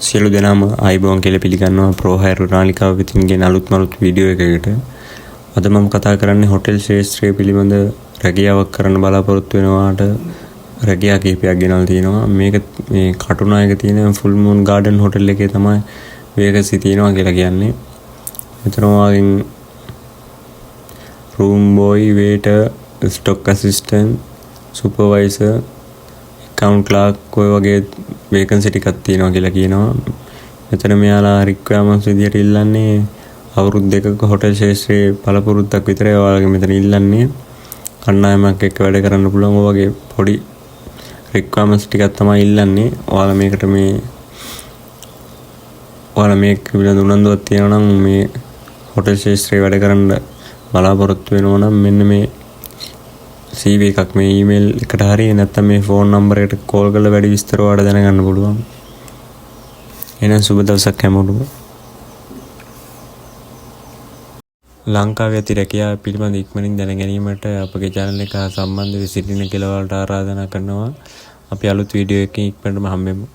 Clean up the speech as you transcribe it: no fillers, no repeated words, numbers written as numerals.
සියලු දෙනාම ආයිබෝන් කියලා පිළිගන්නවා ප්‍රෝහයර් නාලිකාව වෙතින් ගෙන අලුත් වීඩියෝ එකකට. අද මම කතා කරන්නේ හොටෙල් ශාස්ත්‍රය පිළිබඳ රැකියාවක් කරන්න බලාපොරොත්තු වෙනවාට රැකියාව කීපයක් ගෙනල්ලා තියෙනවා. මේක මේ කටුනායක තියෙන ෆුල් මූන් ගාඩන් හොටෙල් එකේ තමයි වේකන්සි තියෙනවා කියලා කියන්නේ. මෙතන වගේ room boy, waiter, stock assistant, supervisor, account clerk ඔය වගේ වේකන්සි ටිකක් තියෙනවා කියලා කියනවා. මෙතන මෙයාලා රික්වයර්මන්ට්ස් විදියට ඉල්ලන්නේ අවුරුදු 2ක හොටෙල් ශාස්ත්‍රයේ පළපුරුද්දක් විතරයි ඔයාලගේ මෙතන ඉල්ලන්නේ. කණ්ඩායමක් එක්ක වැඩ කරන්න පුළුවන් ඔය වගේ පොඩි රික්වයර්මන්ට්ස් ටිකක් තමයි ඉල්ලන්නේ. ඔයාලා මේක පිළිබඳ උනන්දුවක් තියෙනවා නම් මේ හොටෙල් ශාස්ත්‍රයේ වැඩ කරන්න බලාපොරොත්තු වෙනවා නම් මෙන්න මේ CV එකක් මේ ඊමේල් එකට හරි නැත්නම් මේ ෆෝන් නම්බර් එකට කෝල් කරලා වැඩි විස්තර ඔයාලට දැනගන්න පුළුවන්. එහෙනම් සුබ දවසක් හැමෝටම. ලංකාවේ ඇති රැකියාව පිළිබඳ ඉක්මනින් දැන ගැනීමට අපගේ channel එක සම්බන්ධ වී සිටින කියලා ඔයාලට ආරාධනා කරනවා. අපි අලුත් වීඩියෝ එකකින් ඉක්මනටම හම්බෙමු.